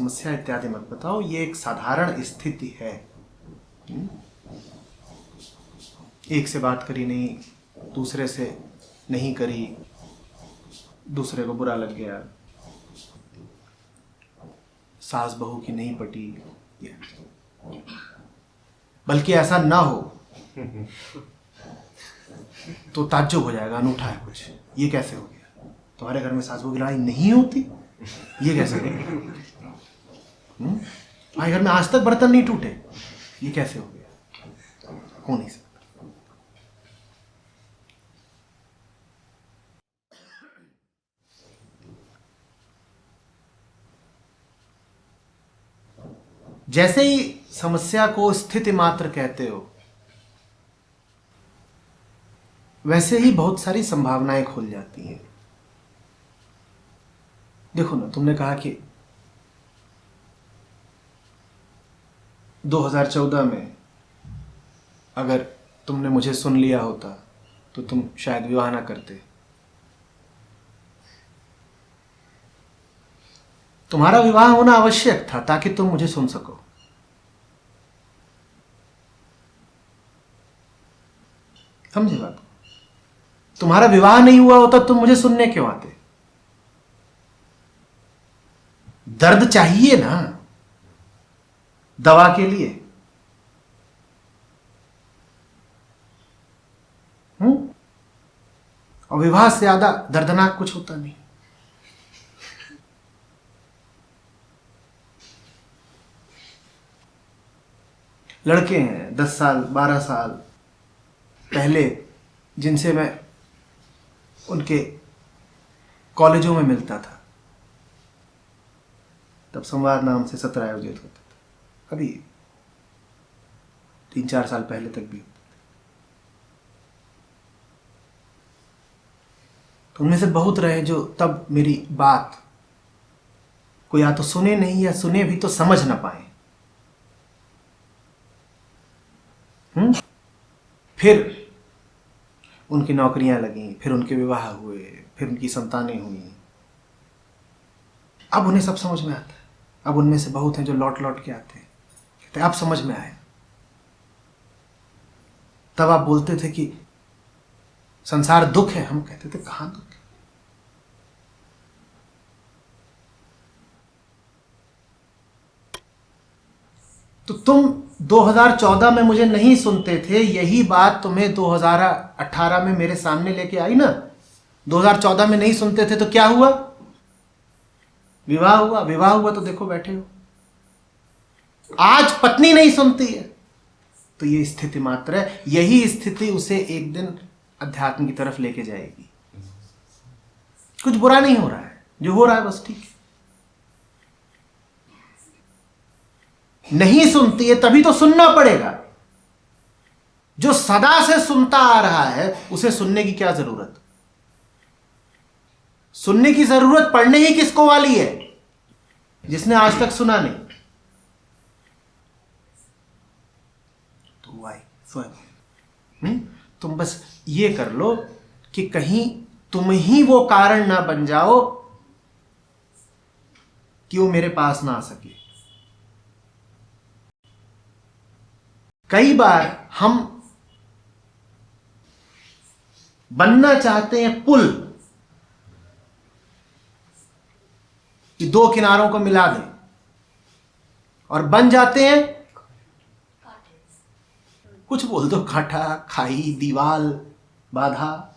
समस्या इत्यादि मत बताओ, ये एक साधारण स्थिति है। एक से बात करी नहीं, दूसरे से नहीं करी, दूसरे को बुरा लग गया, सास बहू की नहीं पटी, बल्कि ऐसा ना हो तो ताज्जुब हो जाएगा, अनूठा है कुछ, ये कैसे हो गया? तुम्हारे घर में सास बहू की लड़ाई नहीं होती, ये कैसे हो गया? हमारे घर में आज तक बर्तन नहीं टूटे, ये कैसे हो गया? हो नहीं सकता। जैसे ही समस्या को स्थिति मात्र कहते हो, वैसे ही बहुत सारी संभावनाएं खुल जाती हैं। देखो ना, तुमने कहा कि 2014 में अगर तुमने मुझे सुन लिया होता तो तुम शायद विवाह ना करते। तुम्हारा विवाह होना आवश्यक था ताकि तुम मुझे सुन सको। समझे बात? तुम्हारा विवाह नहीं हुआ होता तुम मुझे सुनने क्यों आते? दर्द चाहिए ना दवा के लिए। और विवाह से ज्यादा दर्दनाक कुछ होता नहीं। लड़के हैं 10 साल 12 साल पहले, जिनसे मैं उनके कॉलेजों में मिलता था, तब संवाद नाम से सत्र आयोजित होता था। अभी 3-4 साल पहले तक भी। तो उनमें से बहुत रहे जो तब मेरी बात को या तो सुने नहीं, या सुने भी तो समझ ना पाए। फिर उनकी नौकरियां लगी, फिर उनके विवाह हुए, फिर उनकी संतानें हुई। अब उन्हें सब समझ में आता है। अब उनमें से बहुत हैं जो लौट लौट के आते हैं, कहते अब समझ में आए। तब आप बोलते थे कि संसार दुख है, हम कहते थे कहां दुख है? तो तुम 2014 में मुझे नहीं सुनते थे, यही बात तुम्हें 2018 में मेरे सामने लेके आई ना। 2014 में नहीं सुनते थे तो क्या हुआ? विवाह हुआ। विवाह हुआ तो देखो बैठे हो। आज पत्नी नहीं सुनती है तो ये स्थिति मात्र है। यही स्थिति उसे एक दिन अध्यात्म की तरफ लेके जाएगी। कुछ बुरा नहीं हो रहा है, जो हो रहा है बस ठीक है। नहीं सुनती है तभी तो सुनना पड़ेगा। जो सदा से सुनता आ रहा है उसे सुनने की क्या जरूरत? सुनने की जरूरत पड़ने ही किसको वाली है? जिसने आज तक सुना नहीं। तो वाई स्वयं तुम बस ये कर लो कि कहीं तुम ही वो कारण ना बन जाओ कि वो मेरे पास ना आ सके। कई बार हम बनना चाहते हैं पुल कि 2 किनारों को मिला दें, और बन जाते हैं कुछ बोल दो, कांटा, खाई, दीवाल, बाधा।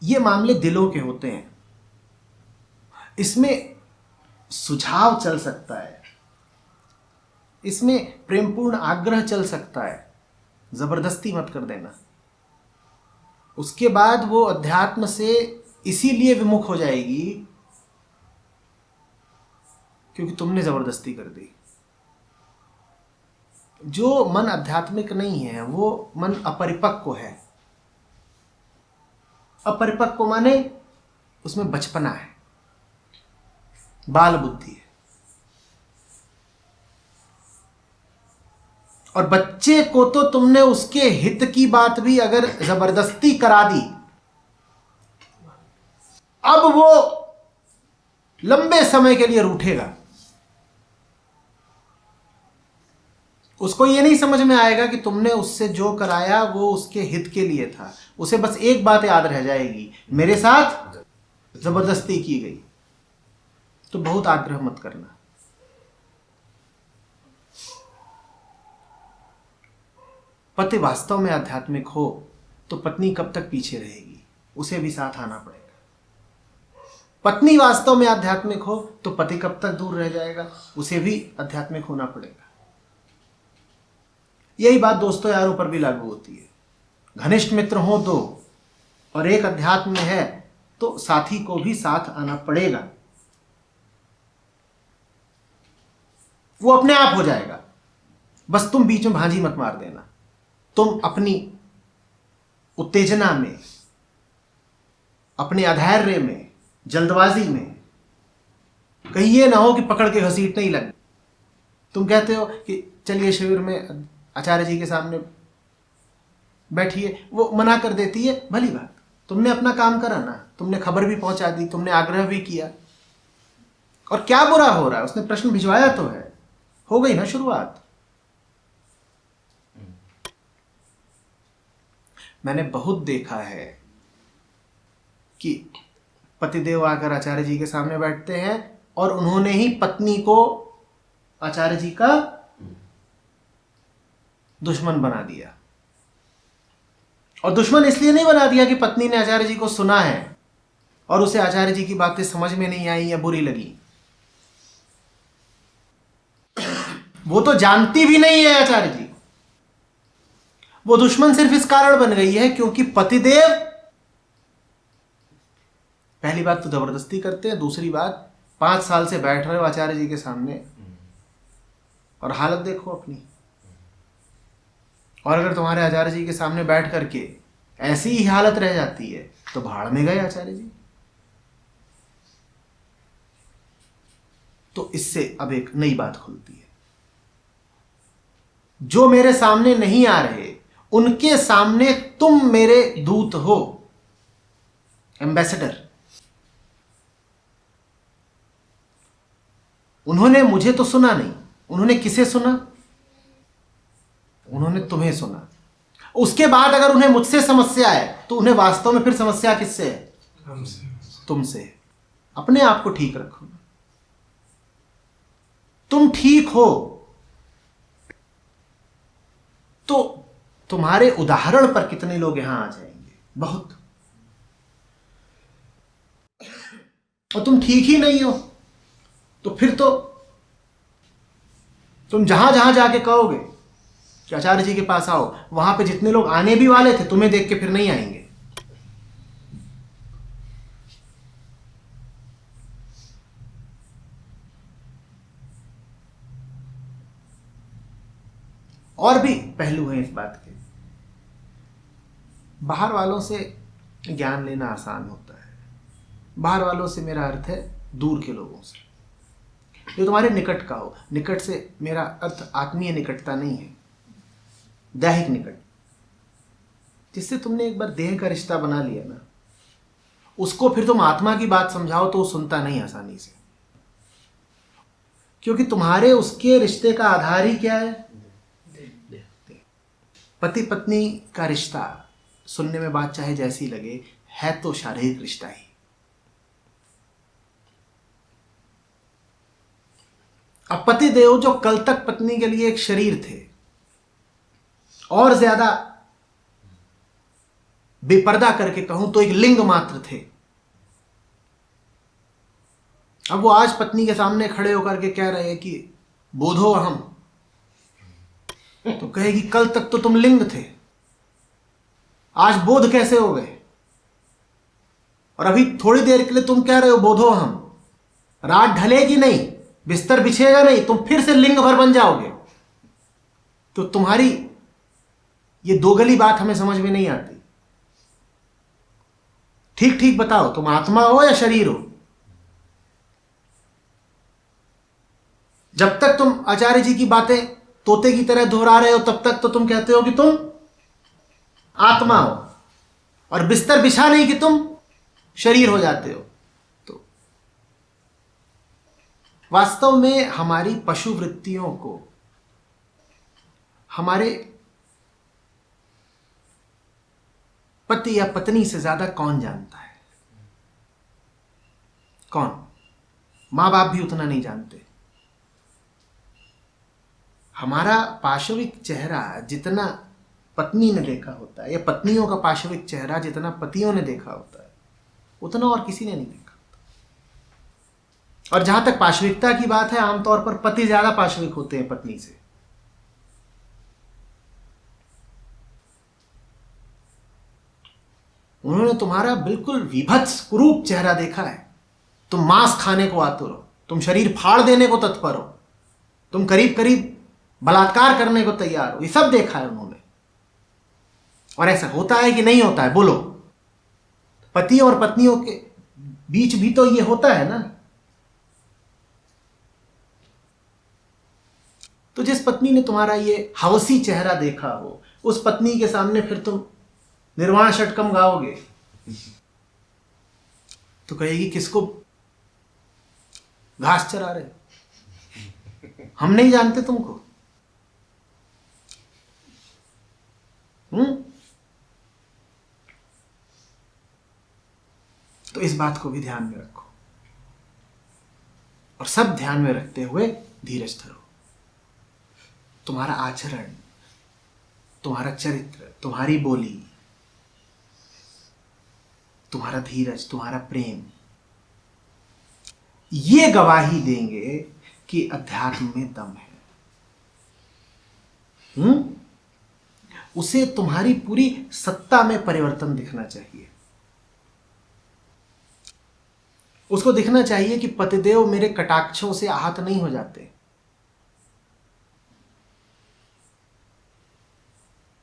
ये मामले दिलों के होते हैं। इसमें सुझाव चल सकता है, इसमें प्रेमपूर्ण आग्रह चल सकता है, जबरदस्ती मत कर देना। उसके बाद वो अध्यात्म से इसीलिए विमुख हो जाएगी क्योंकि तुमने जबरदस्ती कर दी। जो मन आध्यात्मिक नहीं है वो मन अपरिपक्व है। अपरिपक्व माने उसमें बचपना है, बाल बुद्धि है। और बच्चे को तो तुमने उसके हित की बात भी अगर जबरदस्ती करा दी, अब वो लंबे समय के लिए रूठेगा। उसको ये नहीं समझ में आएगा कि तुमने उससे जो कराया वो उसके हित के लिए था। उसे बस एक बात याद रह जाएगी, मेरे साथ जबरदस्ती की गई। तो बहुत आग्रह मत करना। पति वास्तव में आध्यात्मिक हो तो पत्नी कब तक पीछे रहेगी, उसे भी साथ आना पड़ेगा। पत्नी वास्तव में आध्यात्मिक हो तो पति कब तक दूर रह जाएगा, उसे भी आध्यात्मिक होना पड़ेगा। यही बात दोस्तों यारों पर भी लागू होती है। घनिष्ठ मित्र हो दो और एक अध्यात्म में है तो साथी को भी साथ आना पड़ेगा। वो अपने आप हो जाएगा, बस तुम बीच में भांजी मत मार देना। तुम अपनी उत्तेजना में, अपने अधैर्य में, जल्दबाजी में कहीं ये ना हो कि पकड़ के घसीटने ही लगे। तुम कहते हो कि चलिए शिविर में आचार्य जी के सामने बैठिए, वो मना कर देती है, भली बात, तुमने अपना काम करा ना, तुमने खबर भी पहुंचा दी, तुमने आग्रह भी किया, और क्या बुरा हो रहा है, उसने प्रश्न भिजवाया तो है, हो गई ना शुरुआत। मैंने बहुत देखा है कि पतिदेव आकर आचार्य जी के सामने बैठते हैं और उन्होंने ही पत्नी को आचार्य जी का दुश्मन बना दिया। और दुश्मन इसलिए नहीं बना दिया कि पत्नी ने आचार्य जी को सुना है और उसे आचार्य जी की बातें समझ में नहीं आई या बुरी लगी। वो तो जानती भी नहीं है आचार्य जी। वो दुश्मन सिर्फ इस कारण बन गई है क्योंकि पतिदेव, पहली बात तो जबरदस्ती करते हैं, दूसरी बात 5 साल से बैठ रहे हो आचार्य जी के सामने और हालत देखो अपनी। और अगर तुम्हारे आचार्य जी के सामने बैठ करके ऐसी ही हालत रह जाती है तो भाड़ में गए आचार्य जी। तो इससे अब एक नई बात खुलती है, जो मेरे सामने नहीं आ रहे उनके सामने तुम मेरे दूत हो, एम्बेसडर। उन्होंने मुझे तो सुना नहीं, उन्होंने किसे सुना? उन्होंने तुम्हें सुना। उसके बाद अगर उन्हें मुझसे समस्या है तो उन्हें वास्तव में फिर समस्या किससे है? हमसे, तुमसे। अपने आप को ठीक रखो। तुम ठीक हो तो तुम्हारे उदाहरण पर कितने लोग यहां आ जाएंगे, बहुत। और तुम ठीक ही नहीं हो तो फिर तो तुम जहां जहां जाके कहोगे कि आचार्य जी के पास आओ, वहां पे जितने लोग आने भी वाले थे तुम्हें देख के फिर नहीं आएंगे। और भी पहलू हैं इस बात के। बाहर वालों से ज्ञान लेना आसान होता है। बाहर वालों से मेरा अर्थ है दूर के लोगों से, जो तुम्हारे निकट का हो। निकट से मेरा अर्थ आत्मीय निकटता नहीं है, दैहिक निकट। जिससे तुमने एक बार देह का रिश्ता बना लिया ना, उसको फिर तुम आत्मा की बात समझाओ तो वो सुनता नहीं आसानी से, क्योंकि तुम्हारे उसके रिश्ते का आधार ही क्या है? पति पत्नी का रिश्ता सुनने में बात चाहे जैसी लगे, है तो शारीरिक रिश्ता ही। अब पति देव जो कल तक पत्नी के लिए एक शरीर थे और ज्यादा बेपर्दा करके कहूं तो एक लिंग मात्र थे, अब वो आज पत्नी के सामने खड़े होकर के कह रहे हैं कि बोधो अहम, तो कहेगी कल तक तो तुम लिंग थे, आज बोध कैसे हो गए? और अभी थोड़ी देर के लिए तुम कह रहे हो बोधो अहम, रात ढलेगी नहीं, बिस्तर बिछेगा नहीं, तुम फिर से लिंग भर बन जाओगे। तो तुम्हारी ये दोगली बात हमें समझ में नहीं आती। ठीक ठीक बताओ, तुम आत्मा हो या शरीर हो? जब तक तुम आचार्य जी की बातें तोते की तरह दोहरा रहे हो, तब तक तो तुम कहते हो कि तुम आत्मा हो, और बिस्तर बिछा नहीं कि तुम शरीर हो जाते हो। तो वास्तव में हमारी पशु वृत्तियों को हमारे पति या पत्नी से ज्यादा कौन जानता है? कौन? मां बाप भी उतना नहीं जानते। हमारा पाशविक चेहरा जितना पत्नी ने देखा होता है, या पत्नियों का पाशविक चेहरा जितना पतियों ने देखा होता है, उतना और किसी ने नहीं देखा होता। और जहां तक पाशविकता की बात है, आमतौर पर पति ज्यादा पाशविक होते हैं पत्नी से। उन्होंने तुम्हारा बिल्कुल विभत्स कुरूप चेहरा देखा है। तुम मांस खाने को आतुर हो, तुम शरीर फाड़ देने को तत्पर हो, तुम करीब करीब बलात्कार करने को तैयार हो, ये सब देखा है उन्होंने। और ऐसा होता है कि नहीं होता है? बोलो। पति और पत्नियों के बीच भी तो ये होता है ना। तो जिस पत्नी ने तुम्हारा ये हवसी चेहरा देखा हो, उस पत्नी के सामने फिर तुम निर्वाण षटकम गाओगे तो कहेगी किसको घास चरा रहे, हम नहीं जानते तुमको। तो इस बात को भी ध्यान में रखो, और सब ध्यान में रखते हुए धीरज धरो। तुम्हारा आचरण, तुम्हारा चरित्र, तुम्हारी बोली, तुम्हारा धीरज, तुम्हारा प्रेम, ये गवाही देंगे कि अध्यात्म में दम है। उसे तुम्हारी पूरी सत्ता में परिवर्तन दिखना चाहिए। उसको दिखना चाहिए कि पतिदेव मेरे कटाक्षों से आहत नहीं हो जाते,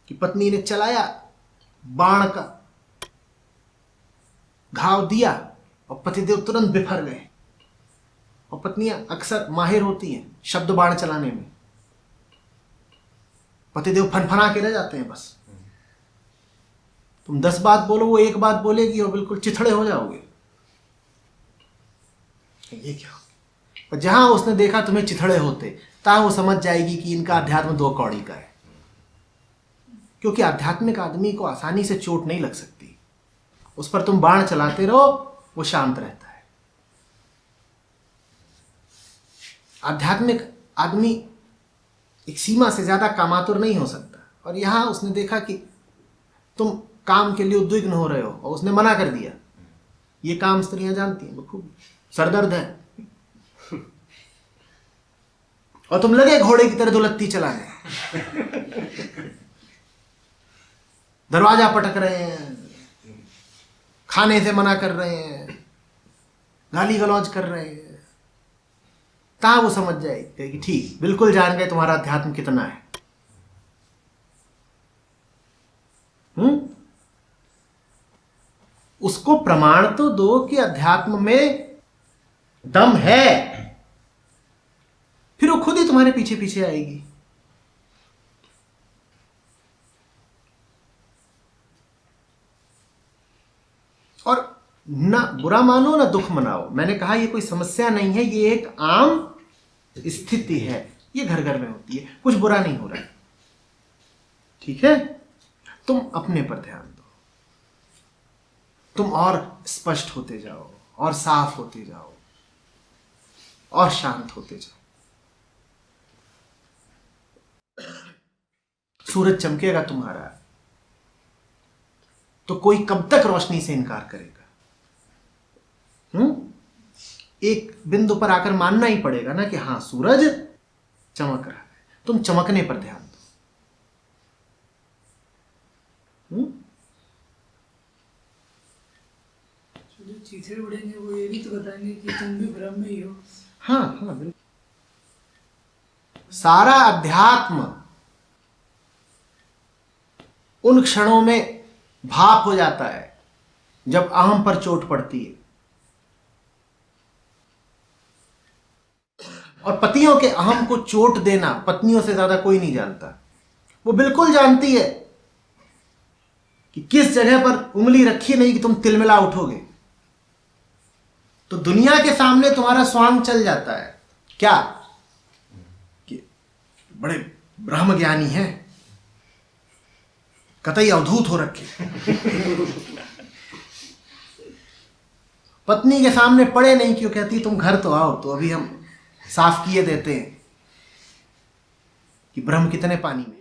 कि पत्नी ने चलाया बाण का घाव दिया और पतिदेव तुरंत बिफर गए। और पत्नियां अक्सर माहिर होती हैं शब्द बाण चलाने में, पतिदेव फनफना के रह जाते हैं बस। तुम 10 बात बोलो, वो 1 बात बोलेगी और बिल्कुल चिथड़े हो जाओगे। ये क्या? और जहां उसने देखा तुम्हें चिथड़े होते, तहां वो समझ जाएगी कि इनका अध्यात्म 2 कौड़ी का है। क्योंकि आध्यात्मिक आदमी को आसानी से चोट नहीं लग सकती। उस पर तुम बाण चलाते रहो, वो शांत रहता है। आध्यात्मिक आदमी एक सीमा से ज्यादा कामातुर नहीं हो सकता। और यहां उसने देखा कि तुम काम के लिए उद्विग्न हो रहे हो और उसने मना कर दिया। ये काम स्त्रियां जानती हैं बखूबी, सरदर्द है, और तुम लगे घोड़े की तरह दुलत्ती चलाने, दरवाजा पटक रहे हैं, खाने से मना कर रहे हैं, गाली गलौज कर रहे हैं। तहां वो समझ जाएगी कि ठीक, बिल्कुल जान गए तुम्हारा अध्यात्म कितना है। उसको प्रमाण तो दो कि अध्यात्म में दम है, फिर वो खुद ही तुम्हारे पीछे पीछे आएगी। और ना बुरा मानो ना दुख मनाओ। मैंने कहा ये कोई समस्या नहीं है, ये एक आम स्थिति है, ये घर घर में होती है, कुछ बुरा नहीं हो रहा है। ठीक है, तुम अपने पर ध्यान दो, तुम और स्पष्ट होते जाओ, और साफ होते जाओ, और शांत होते जाओ। सूरज चमकेगा तुम्हारा तो कोई कब तक रोशनी से इनकार करेगा? एक बिंदु पर आकर मानना ही पड़ेगा ना कि हां, सूरज चमक रहा है। तुम चमकने पर ध्यान दो। जो चीथे उड़ेंगे वो ये भी तो बताएंगे कि तुम भी भ्रम में ही हो। हाँ हाँ, बिल्कुल। सारा अध्यात्म उन क्षणों में भाप हो जाता है जब अहम पर चोट पड़ती है। और पतियों के अहम को चोट देना पत्नियों से ज्यादा कोई नहीं जानता। वो बिल्कुल जानती है कि किस जगह पर उंगली रखी नहीं कि तुम तिलमिला उठोगे। तो दुनिया के सामने तुम्हारा स्वांग चल जाता है क्या कि बड़े ब्रह्म ज्ञानी हैं, कतई अवधूत हो रखे। पत्नी के सामने पड़े नहीं, क्यों कहती तुम घर तो आओ, तो अभी हम साफ किए देते हैं कि ब्रह्म कितने पानी में।